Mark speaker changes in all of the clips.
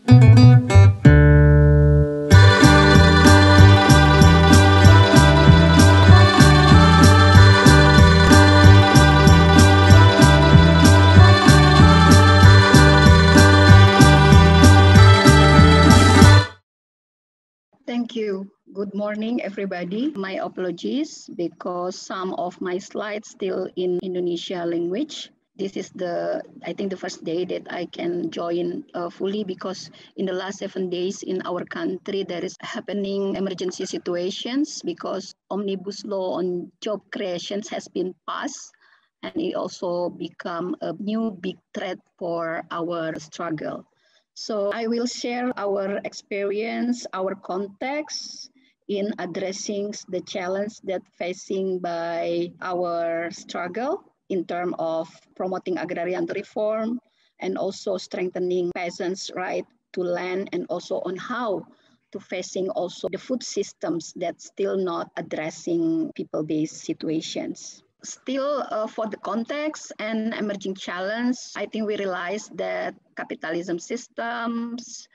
Speaker 1: Thank you. Good morning, everybody. My apologies because some of my slides still in Indonesia language. This is I think the first day that I can join fully because in the last 7 days in our country, there is happening emergency situations because omnibus law on job creations has been passed and it also become a new big threat for our struggle. So I will share our experience, our context in addressing the challenge that facing by our struggle in terms of promoting agrarian reform and also strengthening peasants' right to land and also on how to facing also the food systems that still not addressing people-based situations. Still, for the context and emerging challenge, I think we realize that capitalism systems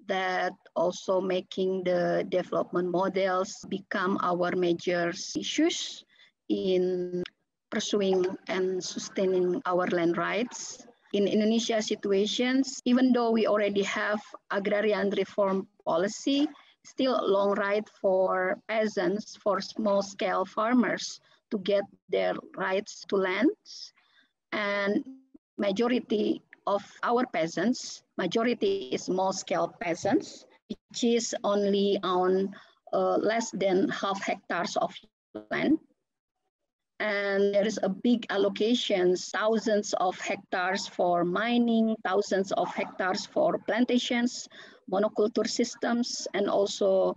Speaker 1: that also making the development models become our major issues in pursuing and sustaining our land rights. In Indonesia situations, even though we already have agrarian reform policy, still a long ride for peasants, for small-scale farmers to get their rights to lands. And majority of our peasants, majority is small-scale peasants, which is only on less than half hectares of land. And there is a big allocations, thousands of hectares for mining, thousands of hectares for plantations, monoculture systems, and also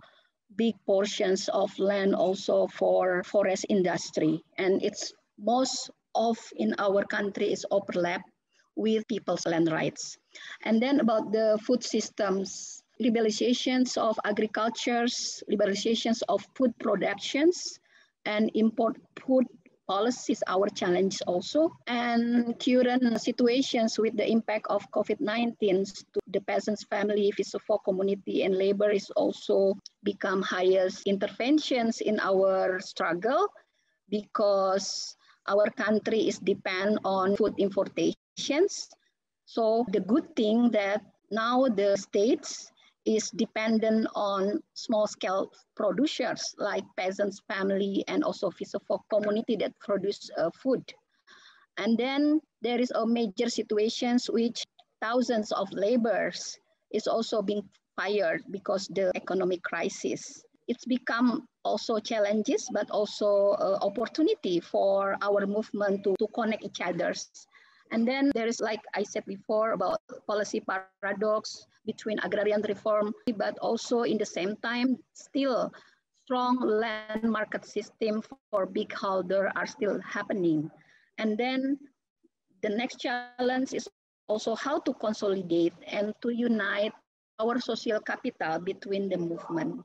Speaker 1: big portions of land also for forest industry. And it's most of in our country is overlap with people's land rights. And then about the food systems, liberalizations of agricultures, liberalizations of food productions, and import food policies, our challenge also. And current situations with the impact of COVID-19 to the peasants' family, fisherfolk community, and labor is also become highest interventions in our struggle because our country is depend on food importations. So the good thing that now the states is dependent on small-scale producers like peasants' family and also fisherfolk community that produce food. And then there is a major situations which thousands of laborers is also being fired because the economic crisis. It's become also challenges, but also opportunity for our movement to connect each others. And then there is, like I said before, about policy paradox between agrarian reform, but also in the same time, still strong land market system for big holder are still happening. And then the next challenge is also how to consolidate and to unite our social capital between the movement.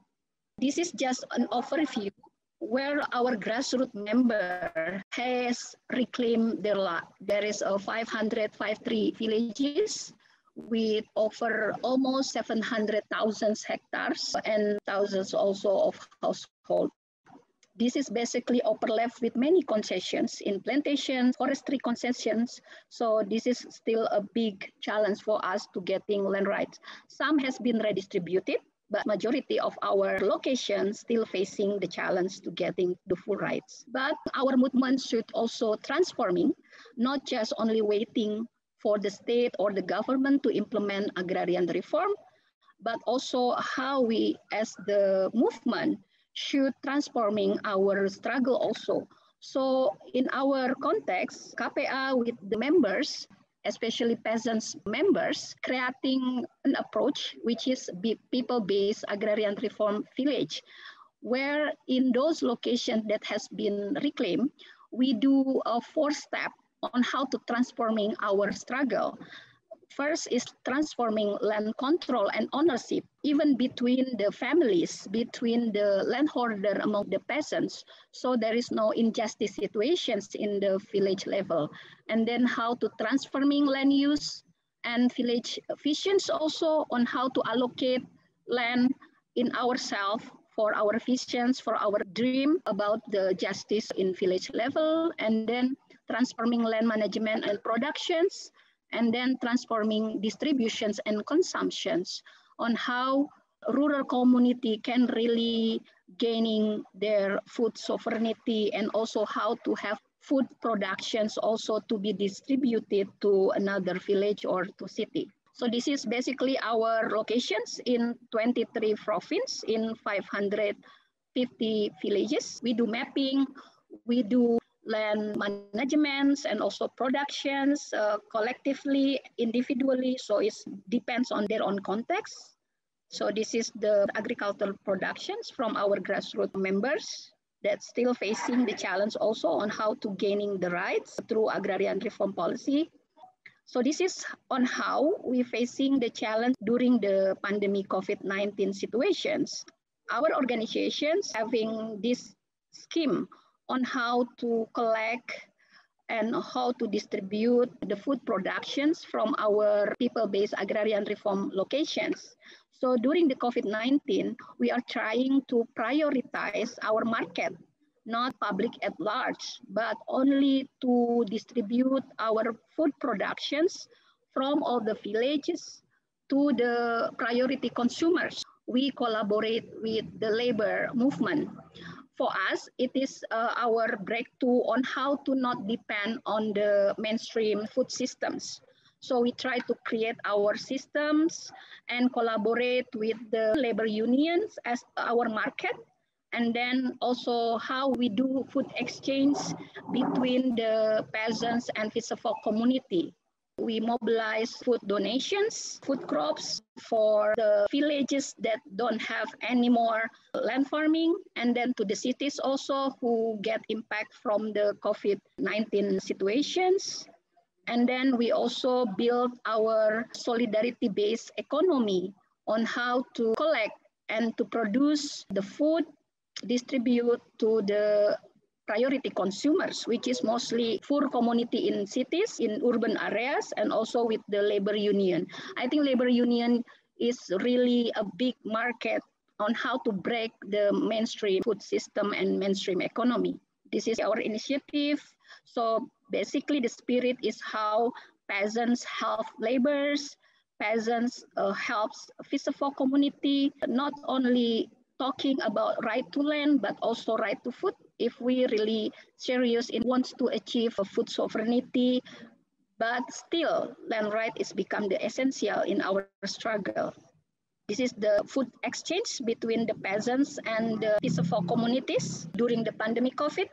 Speaker 1: This is just an overview where our grassroots member has reclaimed their land. There is a 553 villages with over almost 700,000 hectares and thousands also of households. This is basically overlapped with many concessions in plantations, forestry concessions. So this is still a big challenge for us to getting land rights. Some has been redistributed, but majority of our locations still facing the challenge to getting the full rights. But our movement should also transforming, not just only waiting for the state or the government to implement agrarian reform, but also how we as the movement should transforming our struggle also. So in our context, KPA with the members, especially peasants members, creating an approach which is people-based agrarian reform village, where in those locations that has been reclaimed, we do a 4-step on how to transforming our struggle. First is transforming land control and ownership, even between the families, between the landholder among the peasants. So there is no injustice situations in the village level. And then how to transforming land use and village visions also on how to allocate land in ourselves for our visions, for our dream about the justice in village level, and then transforming land management and productions, and then transforming distributions and consumptions on how rural community can really gaining their food sovereignty, and also how to have food productions also to be distributed to another village or to city. So this is basically our locations in 23 provinces in 550 villages. We do mapping, we do land managements and also productions collectively, individually. So it depends on their own context. So this is the agricultural productions from our grassroots members that's still facing the challenge also on how to gaining the rights through agrarian reform policy. So this is on how we're facing the challenge during the pandemic COVID-19 situations. Our organizations having this scheme on how to collect and how to distribute the food productions from our people-based agrarian reform locations. So during the COVID-19, we are trying to prioritize our market, not public at large, but only to distribute our food productions from all the villages to the priority consumers. We collaborate with the labor movement. For us, it is our breakthrough on how to not depend on the mainstream food systems. So we try to create our systems and collaborate with the labor unions as our market, and then also how we do food exchange between the peasants and fisherfolk community. We mobilize food donations, food crops for the villages that don't have any more land farming, and then to the cities also who get impact from the COVID-19 situations. And then we also build our solidarity-based economy on how to collect and to produce the food, distribute to the priority consumers, which is mostly poor community in cities, in urban areas, and also with the labor union. I think labor union is really a big market on how to break the mainstream food system and mainstream economy. This is our initiative. So basically the spirit is how peasants help laborers, peasants helps fisherfolk community, not only talking about right to land, but also right to food. If we really serious in wants to achieve a food sovereignty, but still land right is become the essential in our struggle. This is the food exchange between the peasants and the fisherfolk communities during the pandemic COVID.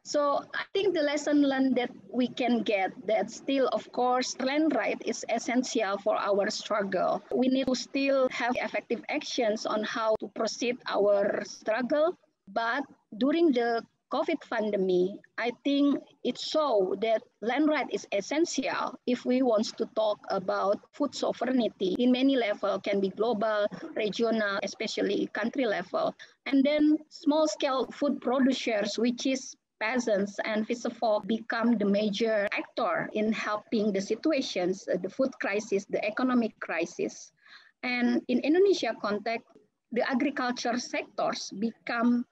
Speaker 1: So I think the lesson learned that we can get that still, of course, land right is essential for our struggle. We need to still have effective actions on how to proceed our struggle. But during the COVID pandemic, I think it showed that land right is essential if we want to talk about food sovereignty in many levels, can be global, regional, especially country level. And then small scale food producers, which is peasants and fisherfolk, become the major actor in helping the situations, the food crisis, the economic crisis. And in Indonesia context, the agriculture sectors become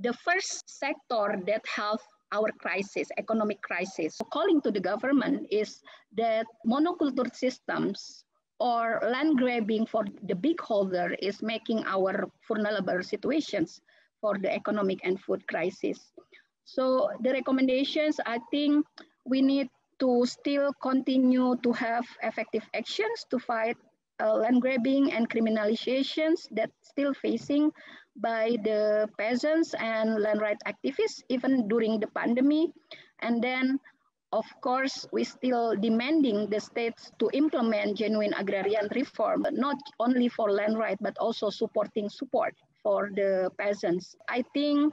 Speaker 1: the first sector that help our crisis, economic crisis. So calling to the government is that monoculture systems or land grabbing for the big holder is making our vulnerable situations for the economic and food crisis. So the recommendations, I think we need to still continue to have effective actions to fight land grabbing and criminalizations that still facing by the peasants and land rights activists, even during the pandemic. And then, of course, we still demanding the states to implement genuine agrarian reform, not only for land rights, but also supporting support for the peasants. I think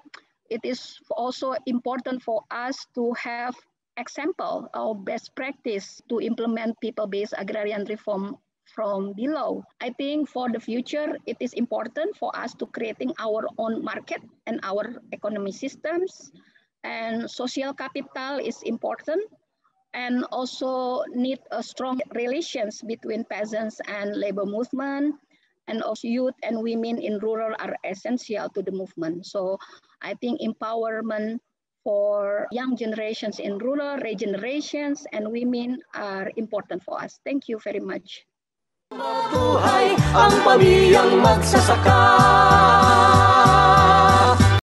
Speaker 1: it is also important for us to have example or best practice to implement people-based agrarian reform from below. I think for the future, it is important for us to creating our own market and our economy systems, and social capital is important. and also need a strong relations between peasants and labor movement, and also youth and women in rural are essential to the movement. So I think empowerment for young generations in rural regenerations and women are important for us. Thank you very much.
Speaker 2: Mabuhay ang pamilyang magsasaka.